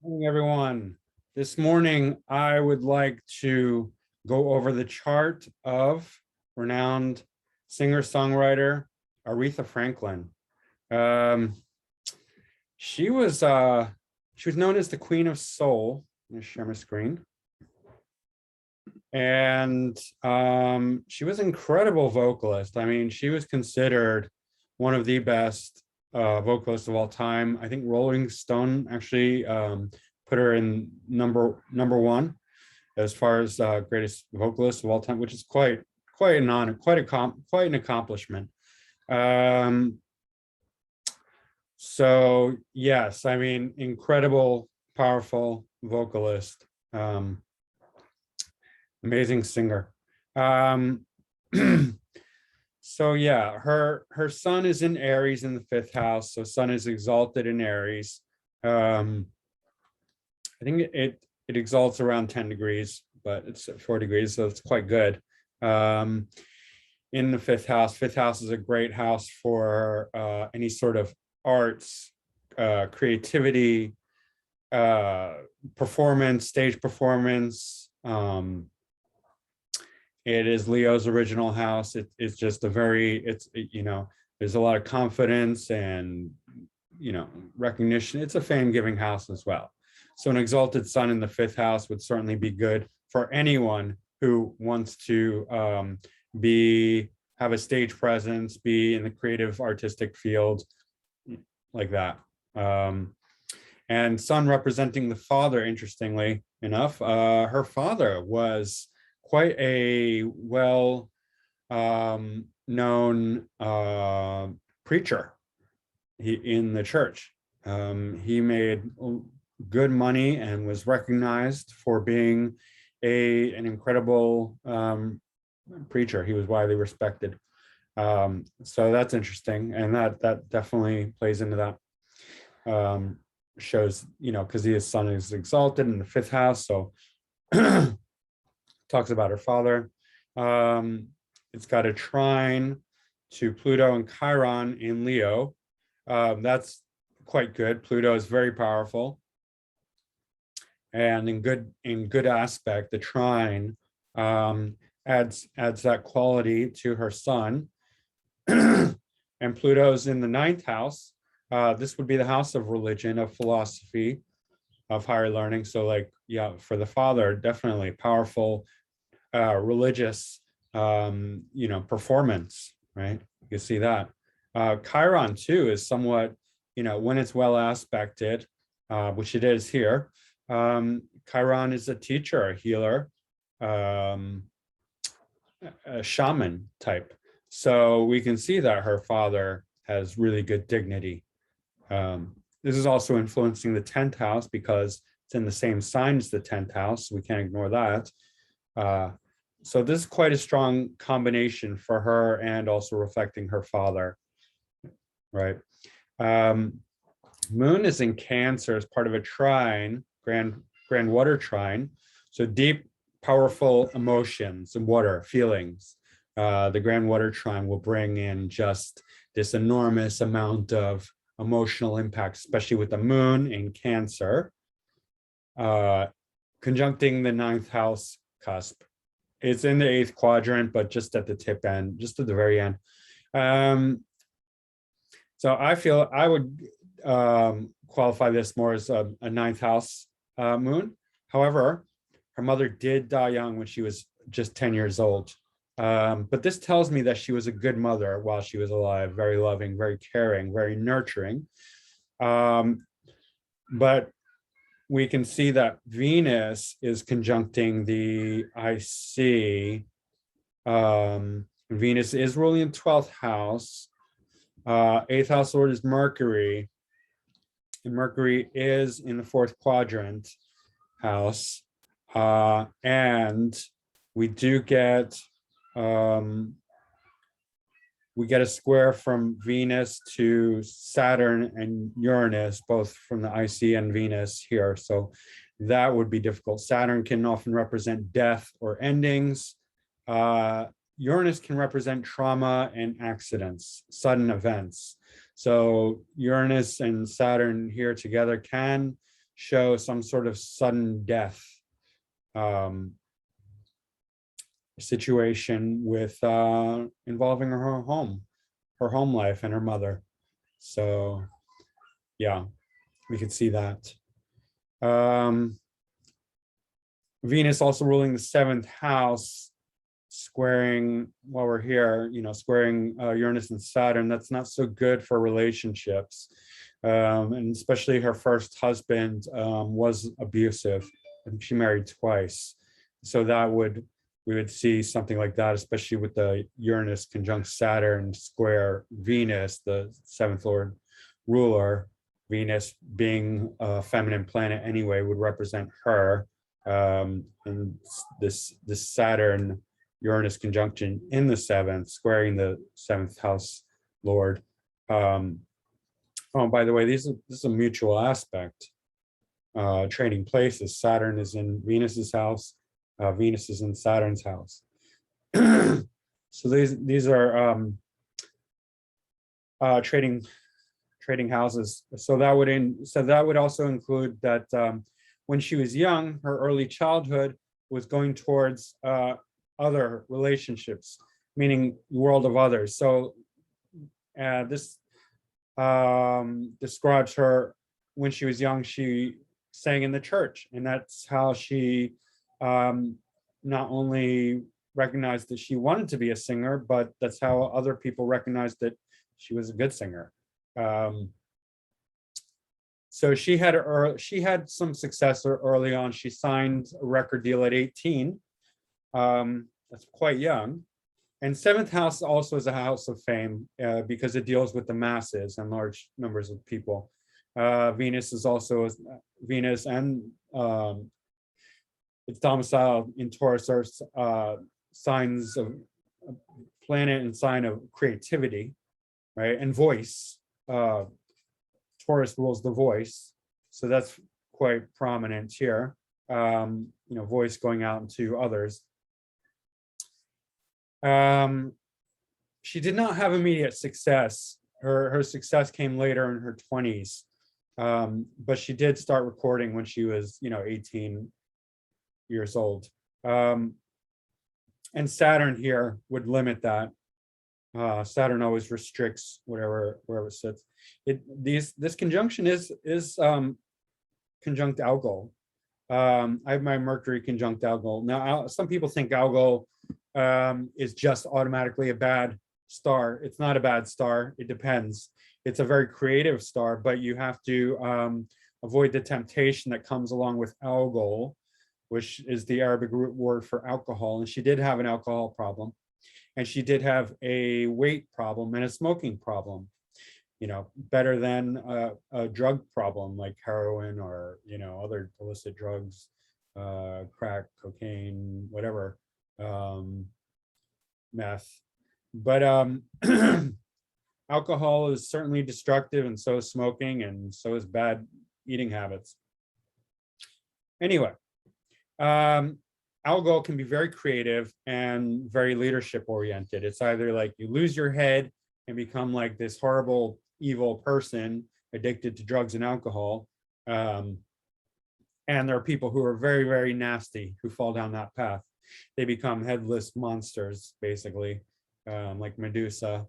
Morning, everyone. This morning, I would like to go over the chart of renowned singer-songwriter Aretha Franklin. Um, she was known as the Queen of Soul. Let me share my screen. And she was an incredible vocalist. I mean, she was considered one of the best vocalists of all time. I think Rolling Stone actually put her in number one as far as greatest vocalist of all time, which is quite an honor, quite an accomplishment. So yes, I mean, incredible, powerful vocalist, amazing singer. So yeah, her sun is in Aries in the 5th house. So sun is exalted in Aries. I think it exalts around 10 degrees, but it's at 4 degrees, so it's quite good. In the 5th house. 5th house is a great house for any sort of arts, creativity, performance, stage performance. It is Leo's original house. It's just there's a lot of confidence and, recognition. It's a fame-giving house as well. So an exalted sun in the 5th house would certainly be good for anyone who wants to have a stage presence, be in the creative artistic field like that. And sun representing the father, interestingly enough, her father was quite a well known preacher in the church. He made good money and was recognized for being an incredible preacher. He was widely respected. So that's interesting, and that definitely plays into that. Shows, because his sun is exalted in the 5th house, so talks about her father. It's got a trine to Pluto and Chiron in Leo. That's quite good. Pluto is very powerful, and in good aspect, the trine adds that quality to her sun. And Pluto's in the 9th house. This would be the house of religion, of philosophy, of higher learning. So for the father, definitely powerful religious performance, right? You can see that. Chiron too is somewhat, when it's well aspected, which it is here. Chiron is a teacher, a healer, a shaman type. So we can see that her father has really good dignity. This is also influencing the 10th house because it's in the same sign as the 10th house. We can't ignore that. So this is quite a strong combination for her, and also reflecting her father, right? Moon is in Cancer as part of a trine, grand water trine. So deep, powerful emotions and water feelings. The grand water trine will bring in just this enormous amount of emotional impact, especially with the moon in Cancer, conjuncting the 9th house cusp. It's in the 8th quadrant, but just at the tip end, just at the very end. So I feel I would qualify this more as a 9th house moon. However, her mother did die young when she was just 10 years old. But this tells me that she was a good mother while she was alive, very loving, very caring, very nurturing. But we can see that Venus is conjuncting the IC. Venus is ruling in 12th house. 8th house lord is Mercury. And Mercury is in the 4th quadrant house. And we do get a square from Venus to Saturn and Uranus, both from the IC and Venus here. So that would be difficult. Saturn can often represent death or endings. Uranus can represent trauma and accidents, sudden events. So Uranus and Saturn here together can show some sort of sudden death situation with involving her home life and her mother. So yeah, we can see that. Venus also ruling the 7th house, squaring, while we're here, squaring Uranus and Saturn. That's not so good for relationships. And especially her first husband was abusive, and she married twice. So we would see something like that, especially with the Uranus conjunct Saturn square Venus, the 7th lord ruler. Venus being a feminine planet anyway would represent her. And this Saturn Uranus conjunction in the 7th, squaring the 7th house lord. Oh, by the way, this is a mutual aspect. Trading places. Saturn is in Venus's house. Venus is in Saturn's house. So these are trading houses. So that would also include that when she was young, her early childhood was going towards other relationships, meaning world of others. So this describes her when she was young. She sang in the church, and that's how she not only recognized that she wanted to be a singer, but that's how other people recognized that she was a good singer. So she had some success early on. She signed a record deal at 18. That's quite young. And 7th house also is a house of fame because it deals with the masses and large numbers of people. Venus is also Venus, and its domicile in Taurus are signs of planet and sign of creativity, right? And voice. Taurus rules the voice, so that's quite prominent here. Voice going out into others. She did not have immediate success. Her success came later in her 20s, but she did start recording when she was 18 years old. And Saturn here would limit that. Saturn always restricts wherever it sits. This conjunction is conjunct Algol. I have my Mercury conjunct Algol. Now, some people think Algol is just automatically a bad star. It's not a bad star. It depends. It's a very creative star, but you have to avoid the temptation that comes along with Algol, which is the Arabic root word for alcohol. And she did have an alcohol problem. And she did have a weight problem and a smoking problem, better than a drug problem like heroin or, other illicit drugs, crack, cocaine, whatever, meth. But alcohol is certainly destructive, and so is smoking, and so is bad eating habits. Anyway, Algol can be very creative and very leadership oriented. It's either like you lose your head and become like this horrible, evil person addicted to drugs and alcohol. And there are people who are very, very nasty who fall down that path. They become headless monsters, basically, like Medusa.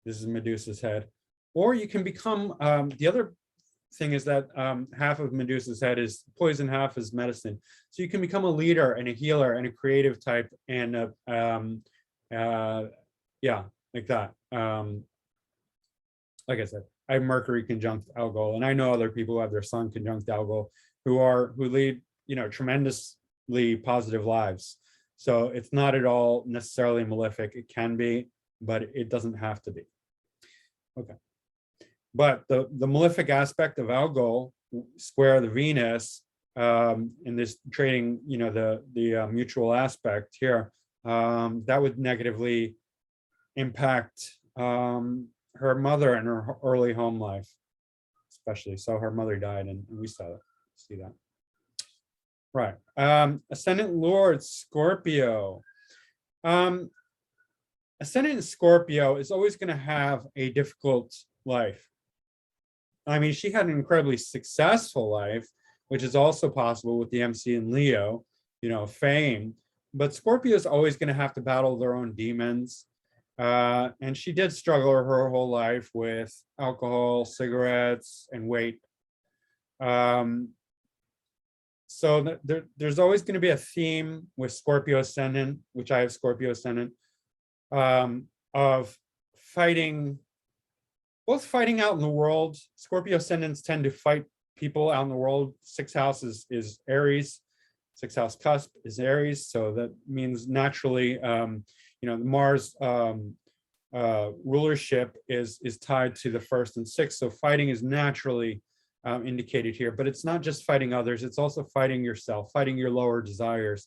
This is Medusa's head. Or you can become, the other thing is that half of Medusa's head is poison, half is medicine. So you can become a leader and a healer and a creative type, and yeah, like that. Like I said, I have Mercury conjunct Algol, and I know other people who have their Sun conjunct Algol who lead tremendously positive lives. So it's not at all necessarily malefic. It can be, but it doesn't have to be. Okay. But the malefic aspect of Algol square the Venus in this trading, the mutual aspect here, that would negatively impact her mother and her early home life, especially. So her mother died, and we see that. Right. Ascendant Lord Scorpio. Ascendant Scorpio is always going to have a difficult life. I mean, she had an incredibly successful life, which is also possible with the MC in Leo, fame. But Scorpio is always going to have to battle their own demons. And she did struggle her whole life with alcohol, cigarettes, and weight. So there's always going to be a theme with Scorpio ascendant, which I have Scorpio ascendant, of fighting, both fighting out in the world. Scorpio ascendants tend to fight people out in the world. Sixth house is Aries. Sixth house cusp is Aries. So that means naturally, Mars rulership is tied to the first and sixth. So fighting is naturally indicated here, but it's not just fighting others, it's also fighting yourself, fighting your lower desires.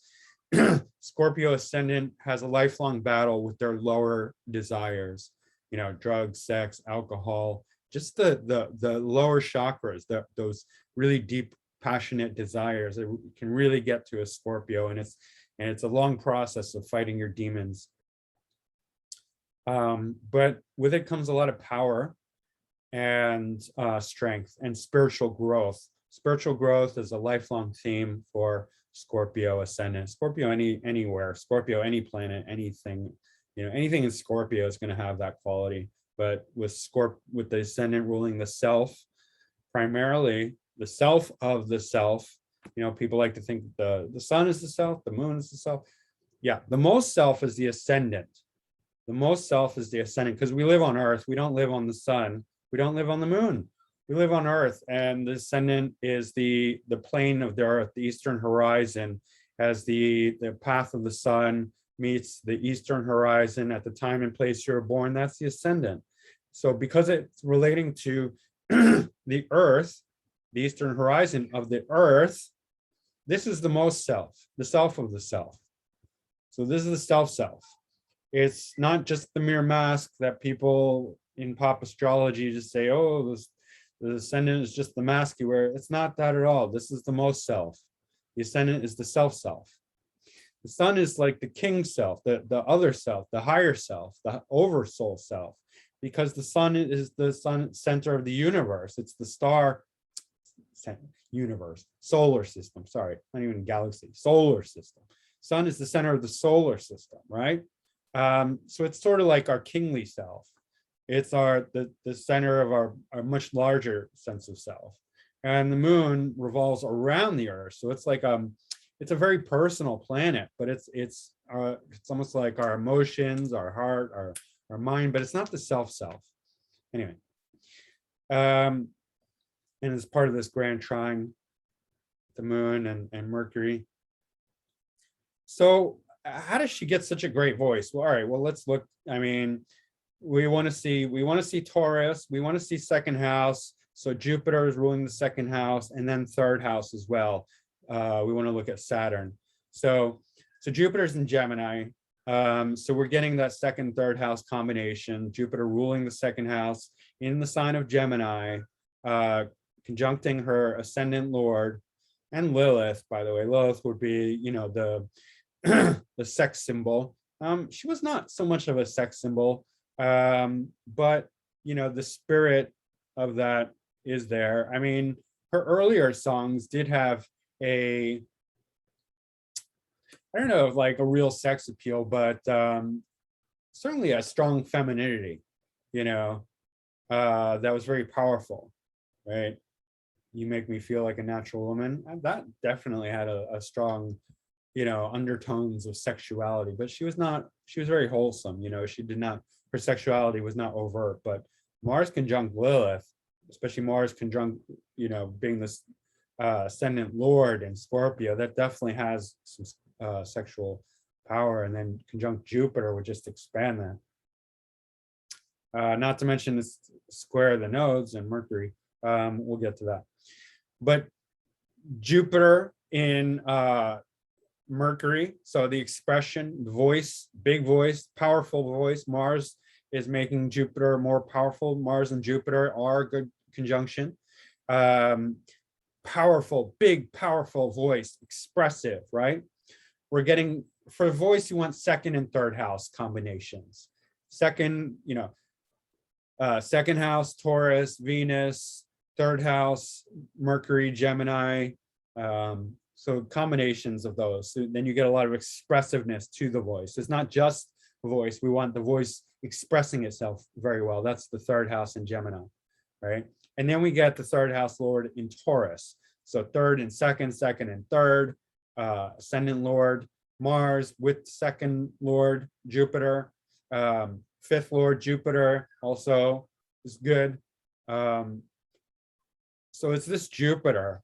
Scorpio ascendant has a lifelong battle with their lower desires, drugs, sex, alcohol, just the lower chakras, those really deep, passionate desires that can really get to a Scorpio, and it's a long process of fighting your demons. But with it comes a lot of power and strength and spiritual growth. Spiritual growth is a lifelong theme for Scorpio ascendant. Scorpio anywhere, Scorpio any planet, anything, anything in Scorpio is going to have that quality. But with the ascendant ruling the self, primarily the self of the self, people like to think the sun is the self, the moon is the self. Yeah, the most self is the ascendant. The most self is the ascendant, because we live on Earth. We don't live on the sun. We don't live on the moon. We live on Earth, and the ascendant is the plane of the Earth, the eastern horizon, as the path of the sun meets the eastern horizon at the time and place you're born. That's the ascendant. So because it's relating to the Earth, the eastern horizon of the Earth, this is the most self, the self of the self. So this is the self. It's not just the mere mask that people in pop astrology just say, oh, the ascendant is just the mask you wear. It's not that at all. This is the most self. The ascendant is the self. The sun is like the king self, the other self, the higher self, the oversoul self, because the sun is the center of the universe. It's the star universe, solar system. Sorry, not even galaxy, solar system. Sun is the center of the solar system, right? So it's sort of like our kingly self. It's the center of our much larger sense of self. And the moon revolves around the Earth. So it's like it's a very personal planet, but it's almost like our emotions, our heart, our mind, but it's not the self. Anyway. And it's part of this grand trine, the moon and Mercury. So how does she get such a great voice? Well, all right, well, let's look. I mean, we want to see Taurus, we want to see second house. So Jupiter is ruling the second house, and then third house as well. We want to look at Saturn. So Jupiter's in Gemini. So we're getting that second, third house combination. Jupiter ruling the second house in the sign of Gemini, conjuncting her ascendant Lord, and Lilith, by the way. Lilith would be, the sex symbol. She was not so much of a sex symbol, but the spirit of that is there. I mean, her earlier songs did have I don't know if like a real sex appeal, but certainly a strong femininity, that was very powerful, right? You make me feel like a natural woman. And that definitely had a strong, undertones of sexuality, but she was very wholesome. Her sexuality was not overt. But Mars conjunct Lilith, especially Mars conjunct, being this ascendant Lord in Scorpio, that definitely has some sexual power. And then conjunct Jupiter would just expand that. Not to mention this square of the nodes and Mercury. We'll get to that. But Jupiter in Mercury, so the expression, the voice, big voice, powerful voice. Mars is making Jupiter more powerful. Mars and Jupiter are a good conjunction. Powerful, big, powerful voice, expressive, right? We're getting, for voice, you want second and third house combinations. Second house, Taurus, Venus. Third house, Mercury, Gemini, So combinations of those. So then you get a lot of expressiveness to the voice. It's not just voice. We want the voice expressing itself very well. That's the third house in Gemini, right? And then we get the third house lord in Taurus. So third and second, second and third, ascendant lord Mars with second lord Jupiter, fifth lord Jupiter also is good. So it's this Jupiter,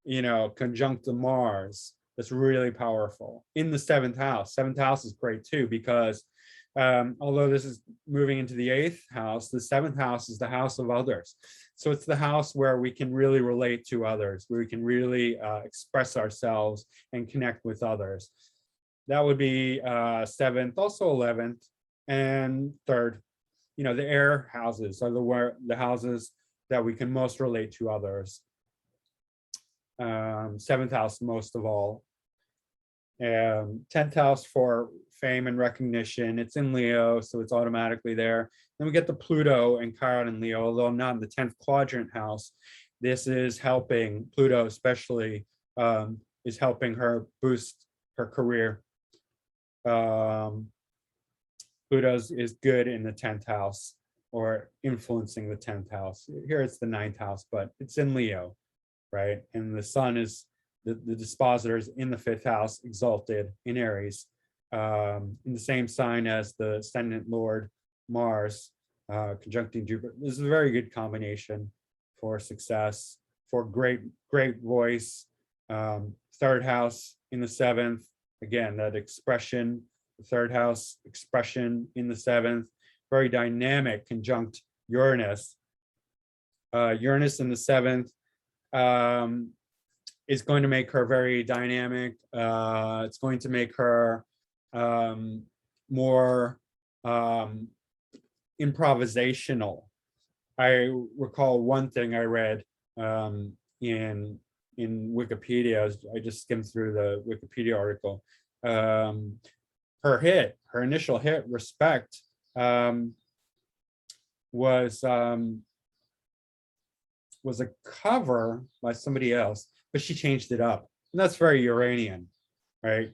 conjunct to Mars, that's really powerful in the seventh house. Seventh house is great too, because although this is moving into the eighth house, the seventh house is the house of others. So it's the house where we can really relate to others, where we can really express ourselves and connect with others. That would be seventh, also 11th and third. The air houses are the houses that we can most relate to others. Seventh house most of all. 10th house for fame and recognition. It's in Leo, so it's automatically there. Then we get the Pluto and Chiron in Leo, although not in the 10th quadrant house. This is helping, Pluto especially, is helping her boost her career. Pluto is good in the 10th house, or influencing the 10th house. Here it's the 9th house, but it's in Leo, right? And the sun is, the dispositor is in the 5th house, exalted in Aries, in the same sign as the ascendant lord Mars, conjuncting Jupiter. This is a very good combination for success, for great voice. Third house in the 7th, again, that expression, the third house expression in the 7th, very dynamic, conjunct Uranus. Uranus in the 7th is going to make her very dynamic. It's going to make her more improvisational. I recall one thing I read in Wikipedia. I just skimmed through the Wikipedia article. Her initial hit, Respect, was a cover by somebody else, but she changed it up. And that's very Uranian, right?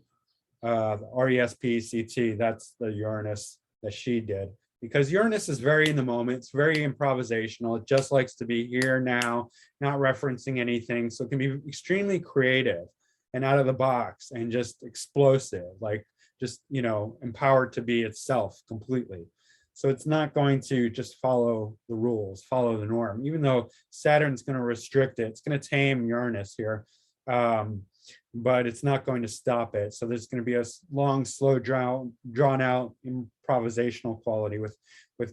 RESPECT, that's the Uranus that she did. Because Uranus is very in the moment, it's very improvisational. It just likes to be here now, not referencing anything. So it can be extremely creative and out of the box and just explosive, like just, empowered to be itself completely. So it's not going to just follow the rules, follow the norm, even though Saturn's going to restrict it. It's going to tame Uranus here, but it's not going to stop it. So there's going to be a long, slow, drawn out improvisational quality with with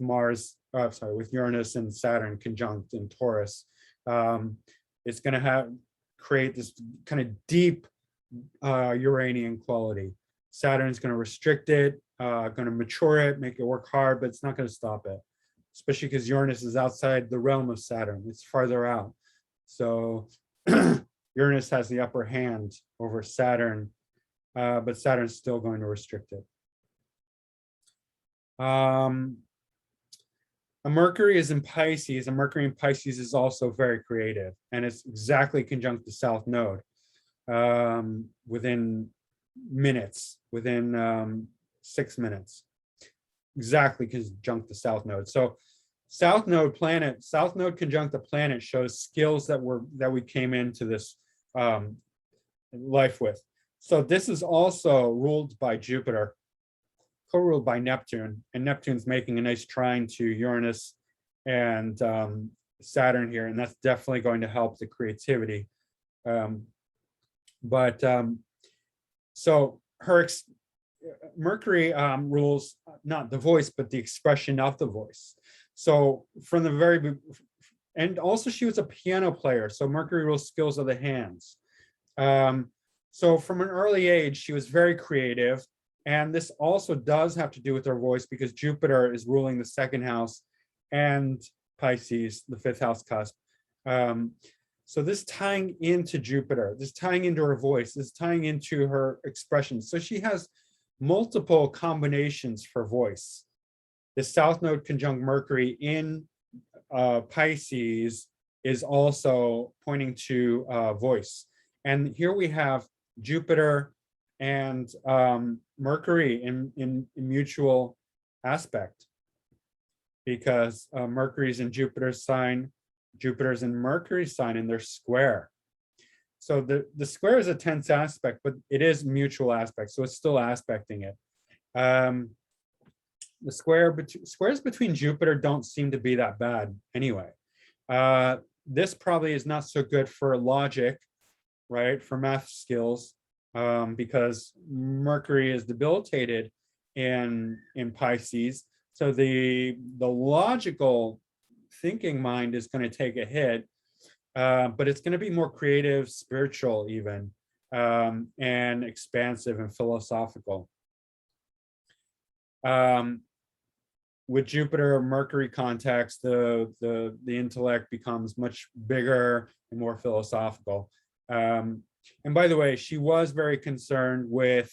Uranus and Saturn conjunct in Taurus. It's going to create this kind of deep Uranian quality. Saturn's going to restrict it, going to mature it, make it work hard, but it's not going to stop it, especially because Uranus is outside the realm of Saturn. It's farther out. So Uranus has the upper hand over Saturn, but Saturn's still going to restrict it. A Mercury is in Pisces, and Mercury in Pisces is also very creative, and it's exactly conjunct the South Node within minutes, within 6 minutes, exactly conjunct the South Node. So South Node conjunct the planet shows skills that we came into this life with. So this is also ruled by Jupiter, co-ruled by Neptune, and Neptune's making a nice trine to Uranus and Saturn here, and that's definitely going to help the creativity. So Mercury rules not the voice, but the expression of the voice. So from the and also she was a piano player. So Mercury rules skills of the hands. So from an early age, she was very creative. And this also does have to do with her voice because Jupiter is ruling the second house and Pisces, the 5th house cusp. So this tying into Jupiter, this tying into her voice, this tying into her expression. So she has multiple combinations for voice. The South Node conjunct Mercury in Pisces is also pointing to voice. And here we have Jupiter and Mercury in mutual aspect, because Mercury's in Jupiter's sign, Jupiter's in Mercury's sign, and they're square. So the square is a tense aspect, but it is mutual aspect, so it's still aspecting it. The squares between Jupiter don't seem to be that bad anyway. This probably is not so good for logic, right? For math skills, because Mercury is debilitated in Pisces. So the logical thinking mind is going to take a hit, but it's going to be more creative, spiritual even, and expansive and philosophical. With Jupiter Mercury context, the intellect becomes much bigger and more philosophical. And by the way, she was very concerned with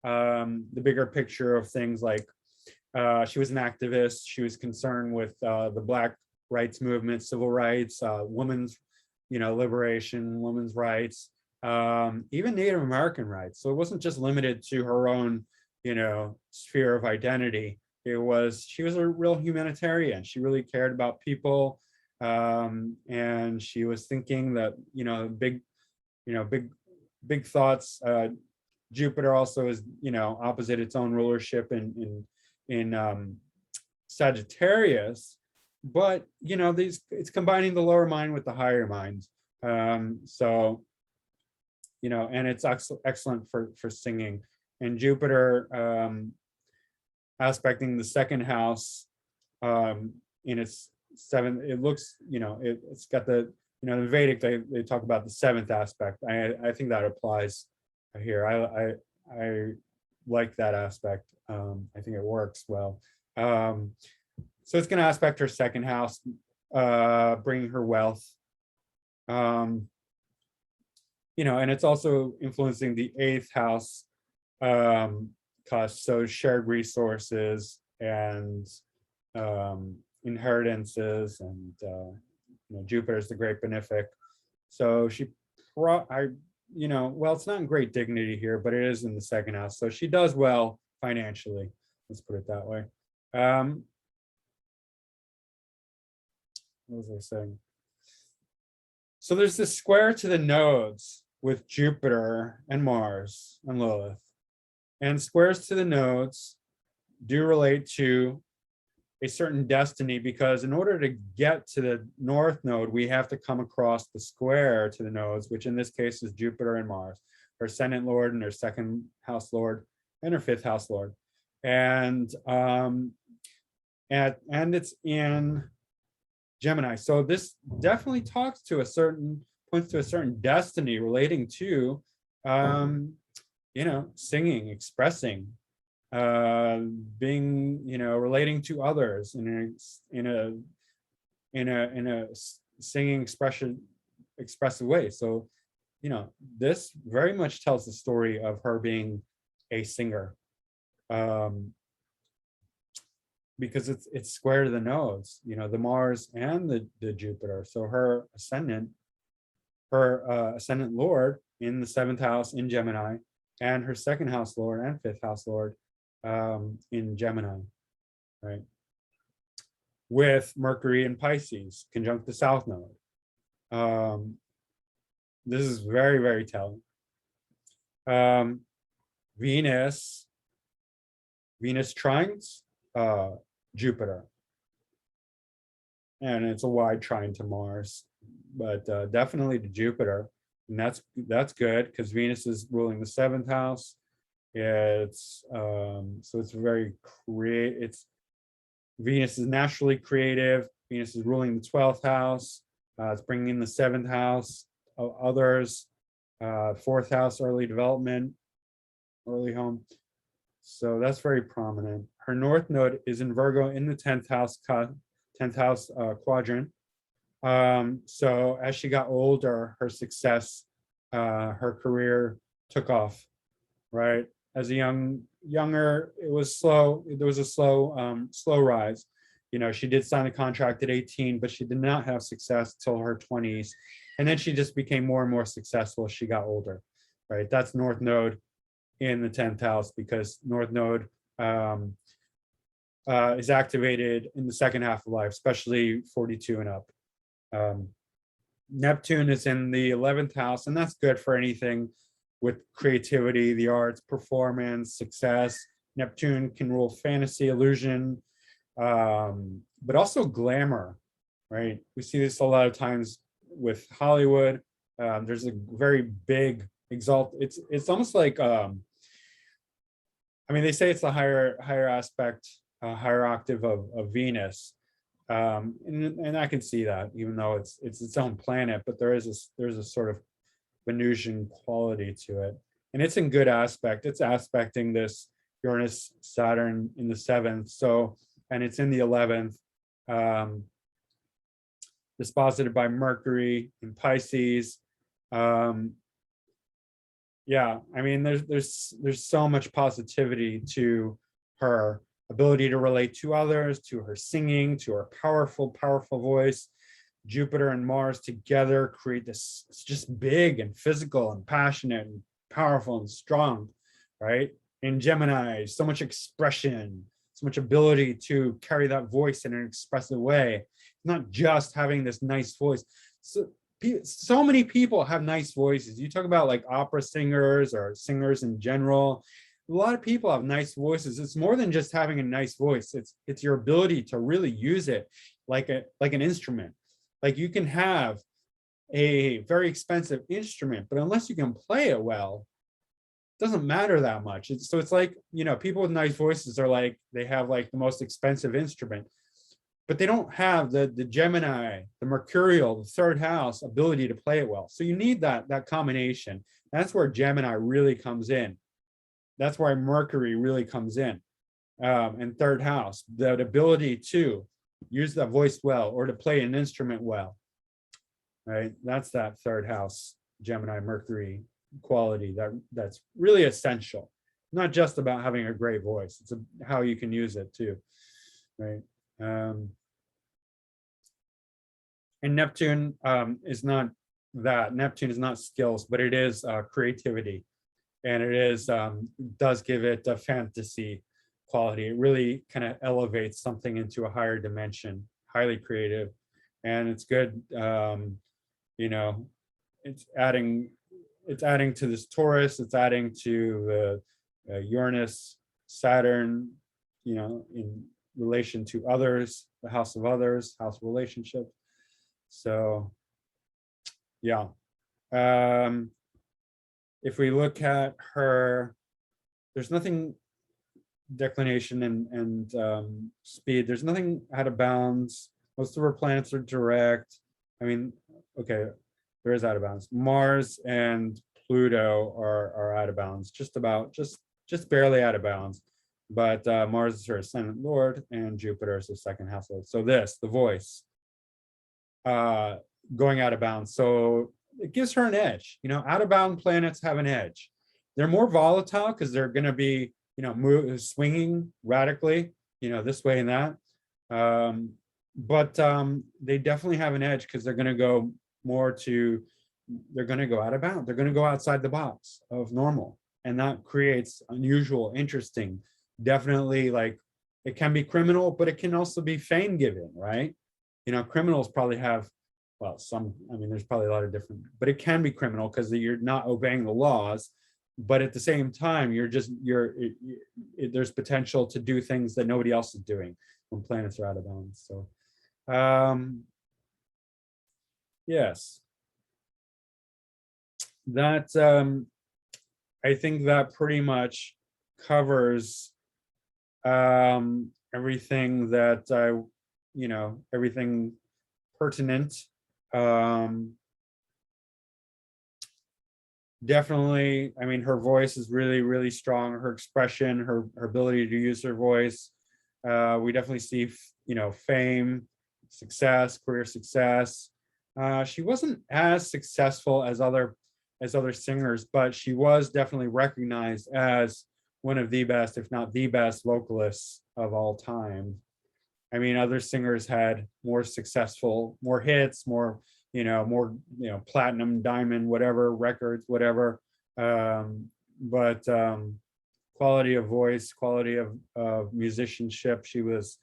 the bigger picture of things, like she was an activist. She was concerned with the Black rights movement, civil rights, women's, liberation, women's rights, even Native American rights. So it wasn't just limited to her own, sphere of identity. She was a real humanitarian. She really cared about people, and she was thinking that big thoughts. Jupiter also is opposite its own rulership in Sagittarius, but it's combining the lower mind with the higher mind. So and it's excellent for singing. And Jupiter aspecting the second house in its seventh, it looks, it's got the, the Vedic, they talk about the seventh aspect. I think that applies here. I like that aspect. I think it works well. So it's going to aspect her second house, bringing her wealth. And it's also influencing the eighth house, so shared resources and inheritances, and Jupiter's the great benefic. So well, it's not in great dignity here, but it is in the second house. So she does well financially. Let's put it that way. What was I saying? So there's this square to the nodes with Jupiter and Mars and Lilith. And squares to the nodes do relate to a certain destiny, because in order to get to the north node, we have to come across the square to the nodes, which in this case is Jupiter and Mars, her ascendant lord and her second house lord and her fifth house lord. And it's in Gemini. So this definitely points to a certain destiny relating to singing, expressing, being, relating to others in a singing expressive way. So, this very much tells the story of her being a singer, because it's square to the nodes, the Mars and the Jupiter. So her ascendant lord in the seventh house in Gemini, and her second house lord and fifth house lord in Gemini, right? With Mercury in Pisces, conjunct the south node. This is very, very telling. Venus trines Jupiter, and it's a wide trine to Mars, but definitely to Jupiter. And that's good, because Venus is ruling the seventh house. It's so it's very Venus is naturally creative. Venus is ruling the 12th house. It's bringing in the seventh house of others. Fourth house, early development, early home. So that's very prominent. Her north node is in Virgo in the 10th house quadrant. So as she got older, her success, her career took off, right? As a younger, it was slow. There was a slow rise. She did sign a contract at 18, but she did not have success till her 20s. And then she just became more and more successful as she got older, right? That's North Node in the 10th house, because North Node is activated in the second half of life, especially 42 and up. Neptune is in the 11th house, and that's good for anything with creativity, the arts, performance, success. Neptune can rule fantasy, illusion, but also glamour, right? We see this a lot of times with Hollywood. There's a very big it's almost like they say it's the higher aspect, higher octave of Venus, and I can see that, even though it's its own planet, but there's a sort of Venusian quality to it, and it's in good aspect. It's aspecting this Uranus Saturn in the 7th, so, and it's in the 11th, disposited by Mercury in Pisces. Yeah, there's so much positivity to her ability to relate to others, to her singing, to her powerful voice. Jupiter and Mars together create this, it's just big and physical and passionate and powerful and strong, right? In Gemini, so much expression, so much ability to carry that voice in an expressive way, not just having this nice voice. So many people have nice voices. You talk about like opera singers or singers in general. A lot of people have nice voices. It's more than just having a nice voice. It's your ability to really use it like an instrument. Like, you can have a very expensive instrument, but unless you can play it well, it doesn't matter that much. It's like, people with nice voices are like, they have like the most expensive instrument, but they don't have the Gemini, the Mercurial, the 3rd house ability to play it well. So you need that combination. That's where Gemini really comes in. That's why Mercury really comes in. And 3rd house, that ability to use that voice well, or to play an instrument well, right? That's that 3rd house Gemini Mercury quality that's really essential. Not just about having a great voice, it's how you can use it too, right? And Neptune is not that. Neptune is not skills, but it is creativity, and it is does give it a fantasy quality. It really kind of elevates something into a higher dimension, highly creative, and it's good. It's adding to this Taurus. It's adding to the Uranus, Saturn, in relation to others, the house of others, house of relationship. So, yeah. If we look at her, there's nothing declination and speed. There's nothing out of bounds. Most of her planets are direct. Okay, there is out of bounds. Mars and Pluto are out of bounds, just barely out of bounds. But Mars is her ascendant lord, and Jupiter is her 2nd house lord. So the voice, going out of bounds. So it gives her an edge. Out of bound planets have an edge. They're more volatile because they're going to be, swinging radically, this way and that. But they definitely have an edge because they're going to go they're going to go out of bounds. They're going to go outside the box of normal. And that creates unusual, interesting, definitely, like, it can be criminal, but it can also be fame giving, right? Criminals probably have, well, there's probably a lot of different, but it can be criminal because you're not obeying the laws. But at the same time, there's potential to do things that nobody else is doing when planets are out of bounds. So, yes, that I think that pretty much covers everything that everything pertinent. Definitely, her voice is really, really strong. Her expression, her ability to use her voice. We definitely see, fame, success, career success. She wasn't as successful as other singers, but she was definitely recognized as one of the best, if not the best, vocalists of all time. Other singers had more successful, more hits, more more, platinum, diamond, whatever, records, whatever. But quality of voice, quality of musicianship, she was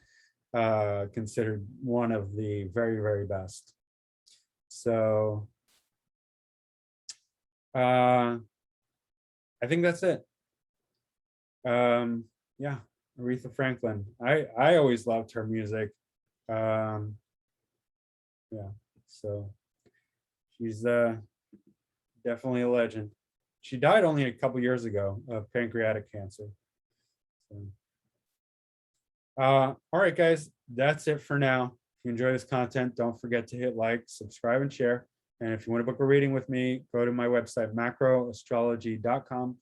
considered one of the very, very best. So I think that's it. Yeah, Aretha Franklin. I always loved her music. Yeah, so she's definitely a legend. She died only a couple years ago of pancreatic cancer. So, all right, guys, that's it for now. If you enjoy this content, don't forget to hit like, subscribe, and share. And if you want to book a reading with me, go to my website, macroastrology.com.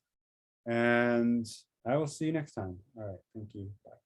And I will see you next time. All right, thank you. Bye.